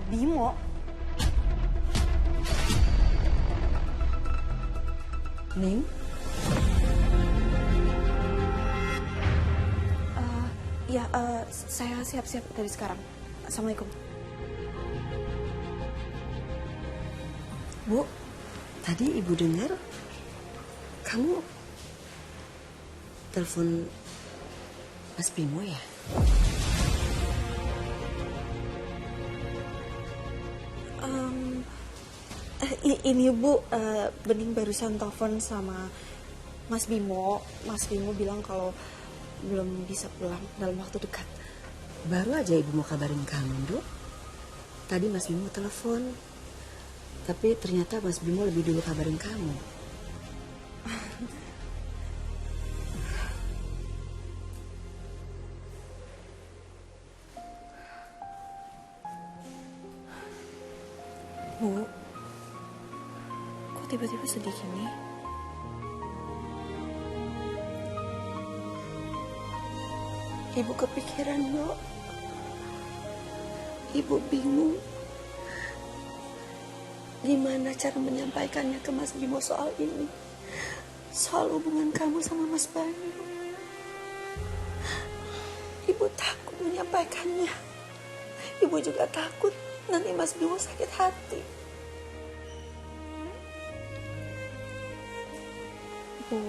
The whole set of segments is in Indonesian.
Bimo? Ning? Saya siap-siap dari sekarang. Assalamualaikum. Bu, tadi Ibu dengar kamu telepon Mas Bimo ya? Ini Bu, Bening barusan telepon sama Mas Bimo. Mas Bimo bilang kalau belum bisa pulang dalam waktu dekat. Baru aja Ibu mau kabarin kamu, Dok. Tadi Mas Bimo telepon. Tapi ternyata Mas Bimo lebih dulu kabarin kamu. Bu, kok tiba-tiba sedih gini? Ibu kepikiran, Dok. Ibu bingung gimana cara menyampaikannya ke Mas Bimo soal ini. Soal hubungan kamu sama Mas Banyu. Ibu takut menyampaikannya. Ibu juga takut nanti Mas Bimo sakit hati. Bu,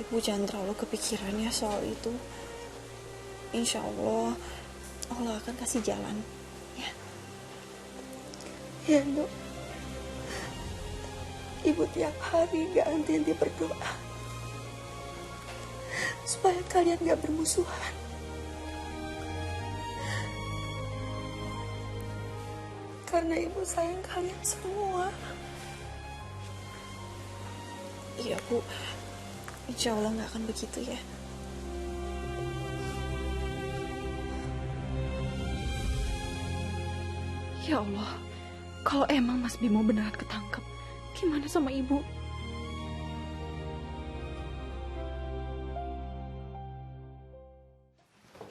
Ibu jangan terlalu kepikiran ya soal itu. Insya Allah, Allah akan kasih jalan. Ya. Ya, Dok. Ibu tiap hari gak henti-henti berdoa supaya kalian gak bermusuhan. Karena Ibu sayang kalian semua. Iya Bu, insya Allah nggak akan begitu ya. Ya Allah, kalau emang Mas Bimo beneran ketangkep, gimana sama Ibu?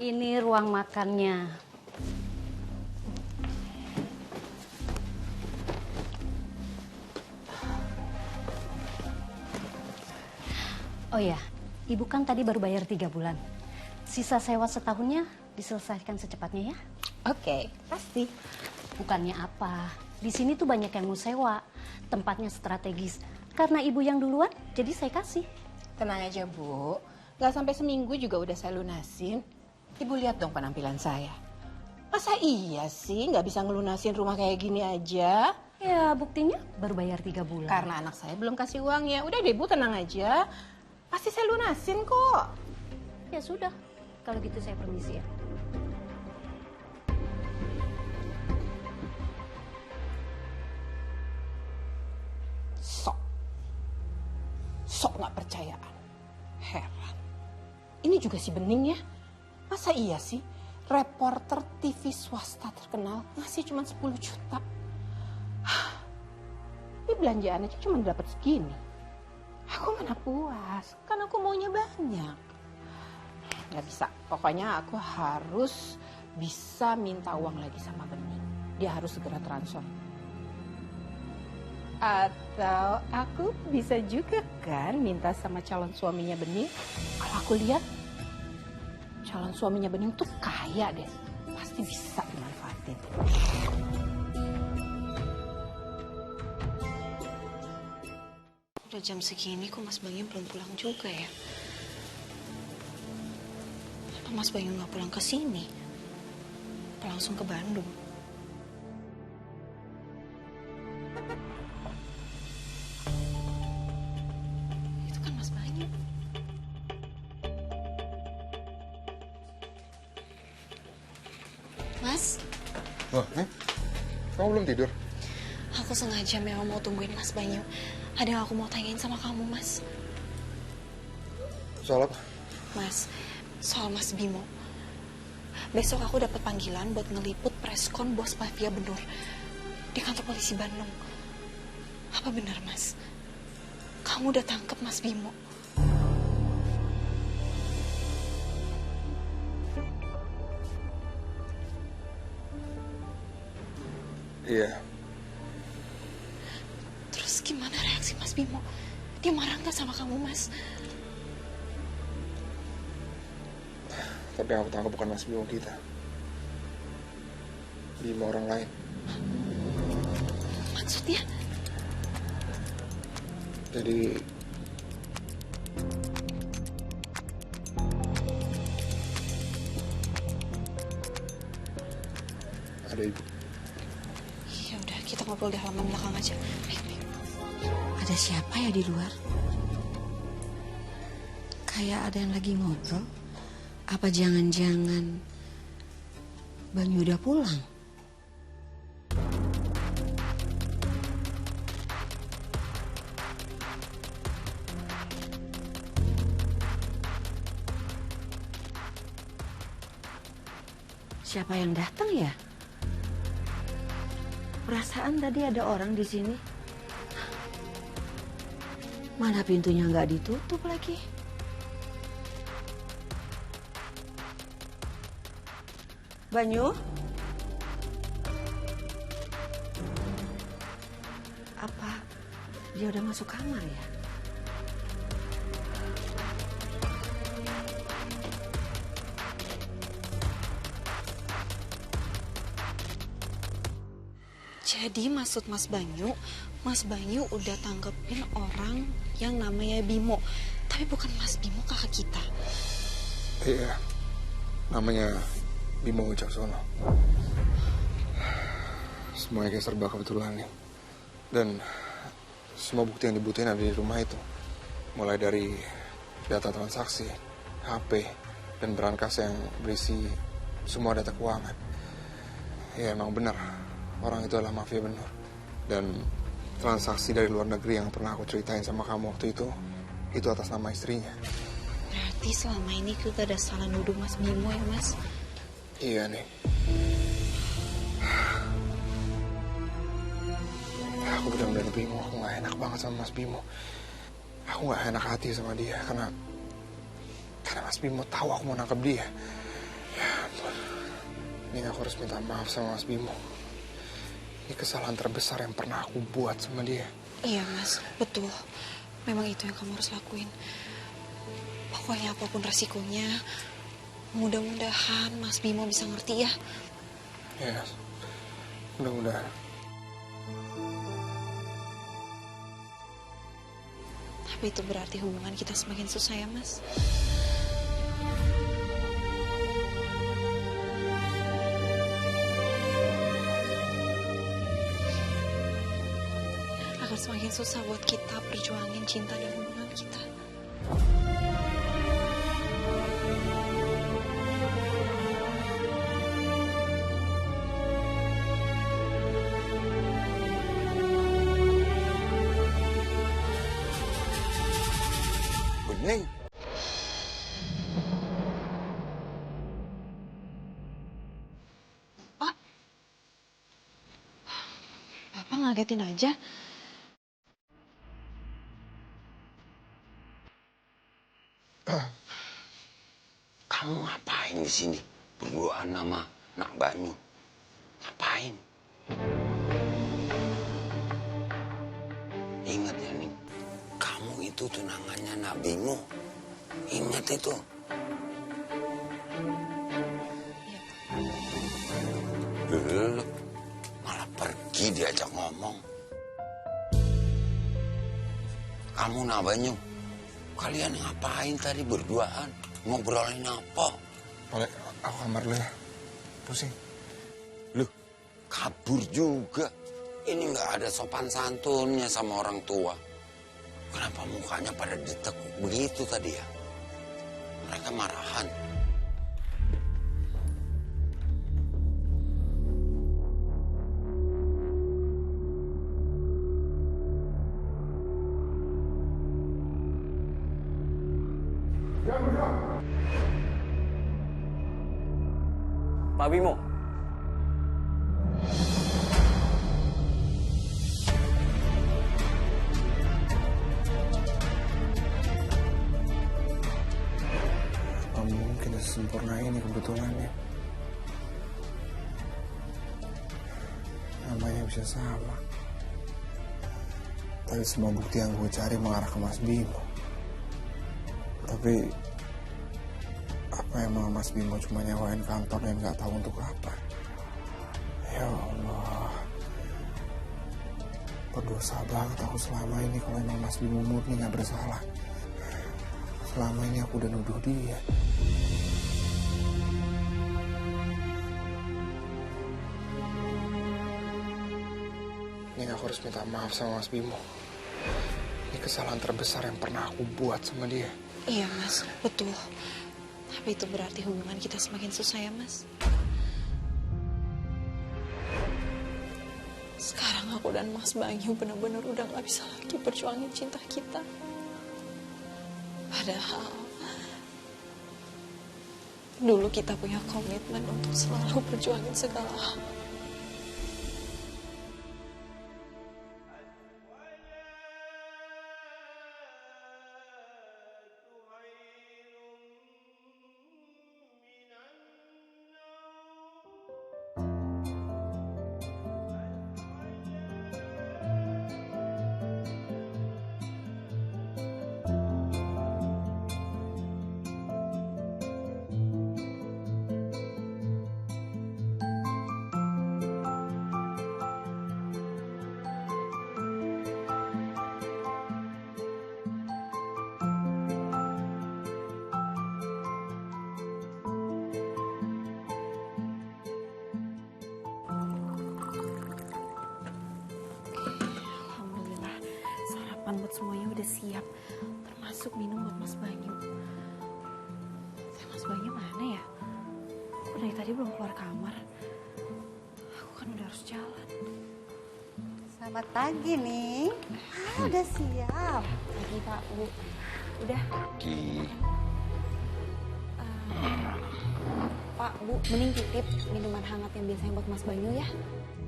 Ini ruang makannya. Oh ya, Ibu kan tadi baru bayar 3 bulan. Sisa sewa setahunnya diselesaikan secepatnya ya? Oke, pasti. Bukannya apa, di sini tuh banyak yang mau sewa. Tempatnya strategis. Karena Ibu yang duluan, jadi saya kasih. Tenang aja, Bu. Nggak sampai seminggu juga udah saya lunasin. Ibu lihat dong penampilan saya. Masa iya sih nggak bisa ngelunasin rumah kayak gini aja? Ya, buktinya baru bayar 3 bulan. Karena anak saya belum kasih uang ya. Udah deh, Bu, tenang aja. Pasti saya lunasin kok. Ya sudah, kalau gitu saya permisi ya. Sok nggak percayaan. Heran. Ini juga si Bening ya. Masa iya sih reporter TV swasta terkenal ngasih cuma 10 juta. Ini belanjaan aja cuma dapat segini. Aku mana puas, kan aku maunya banyak. Nggak bisa, pokoknya aku harus bisa minta uang lagi sama Bening. Dia harus segera transfer. Atau aku bisa juga kan minta sama calon suaminya Bening. Kalau aku lihat calon suaminya Bening tuh kaya deh. Pasti bisa dimanfaatin. Udah jam segini kok Mas Banyu belum pulang juga ya? Kenapa Mas Banyu nggak pulang ke sini? Apa langsung ke Bandung? Itu kan Mas Banyu. Mas, Wah, kamu belum tidur? aku sengaja memang mau tungguin Mas Banyu. Ada yang aku mau tanyain sama kamu, Mas. Soal apa? Mas, soal Mas Bimo. Besok aku dapat panggilan buat ngeliput preskon bos mafia Benur di kantor polisi Bandung. Apa benar, Mas? Kamu udah tangkep Mas Bimo? Iya. Terus gimana reaksi Mas Bimo? Dia marah nggak sama kamu, Mas? Tapi yang aku tangkap bukan Mas Bimo kita. Bimo orang lain. Maksudnya? Jadi ada ibu. Ya udah, kita ngobrol di halaman belakang aja. Ayo. Ada siapa ya di luar? Kayak ada yang lagi ngobrol. Apa jangan-jangan Banyu udah pulang? Siapa yang datang ya? Perasaan tadi ada orang di sini. Mana pintunya nggak ditutup lagi? Banyu? Apa dia udah masuk kamar ya? Jadi maksud Mas Banyu udah tanggepin orang yang namanya Bimo. Tapi bukan Mas Bimo kakak kita. Iya. Namanya Bimo Wicaksono. Semuanya kayak serba kebetulan nih. Dan semua bukti yang dibutuhin ada di rumah itu. Mulai dari data transaksi, HP, dan berangkas yang berisi semua data keuangan. Ya emang benar, orang itu adalah mafia benar. Dan transaksi dari luar negeri yang pernah aku ceritain sama kamu waktu itu atas nama istrinya. Berarti selama ini kita ada salah nuduh Mas Bimo ya, Mas? Iya nih. Aku benar-benar bingung, aku gak enak banget sama Mas Bimo. Aku gak enak hati sama dia karena Mas Bimo tahu aku mau nangkep dia. Ya ampun. Ini aku harus minta maaf sama Mas Bimo. Ini kesalahan terbesar yang pernah aku buat sama dia. Iya, Mas. Betul. Memang itu yang kamu harus lakuin. Pokoknya apapun resikonya, mudah-mudahan Mas Bimo bisa ngerti ya. Ya, mudah-mudahan. Tapi itu berarti hubungan kita semakin susah ya, Mas. Akan semakin susah buat kita perjuangin cinta dan hubungan kita. Bening. Pak, Bapak ngagetin aja. Kamu ngapain di sini? Berduaan sama Nak Banyu. Ngapain? Ingat ya, Ning. Kamu itu tunangannya Nak Bimo. Ingat itu. Lu malah pergi diajak ngomong. Kamu Nak Banyu, kalian ngapain tadi berduaan? Ngobrolin apa? Boleh, aku kamar dulu ya. Pusing. Loh, kabur juga. Ini nggak ada sopan santunnya sama orang tua. Kenapa mukanya pada ditekuk begitu tadi ya? Mereka marahan. Pak Bimo. Apa mungkin sesempurna ini kebetulannya? Namanya bisa sama. Tapi semua bukti yang gue cari mengarah ke Mas Bimo. Tapi apa emang Mas Bimo cuma nyewain kantor dan gak tahu untuk apa? Ya Allah, berdosa banget aku selama ini kalau emang Mas Bimo murni gak bersalah. Selama ini aku udah nuduh dia. Ini aku harus minta maaf sama Mas Bimo. Ini kesalahan terbesar yang pernah aku buat sama dia. Iya Mas, betul. Tapi itu berarti hubungan kita semakin susah ya Mas. Sekarang aku dan Mas Banyu benar-benar udah gak bisa lagi perjuangin cinta kita. Padahal dulu kita punya komitmen untuk selalu perjuangin segala hal. Alhamdulillah, sarapan buat semuanya udah siap. Termasuk minum buat Mas Banyu. Mas Banyu mana ya? Aku dari tadi belum keluar kamar. Aku kan udah harus jalan. Selamat pagi nih. Udah siap. Pagi Pak, Bu. Udah. Pak, Bu, mending titip minuman hangat yang biasanya buat Mas Banyu ya.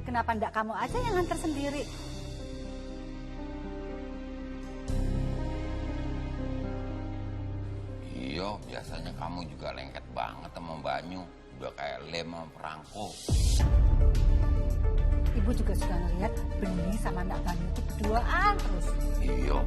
Kenapa ndak kamu aja yang antar sendiri? Iya, biasanya kamu juga lengket banget sama Banyu. Udah kayak lem sama perangko. Ibu juga sudah ngeliat Bening sama Nak Banyu itu berduaan terus. Iya.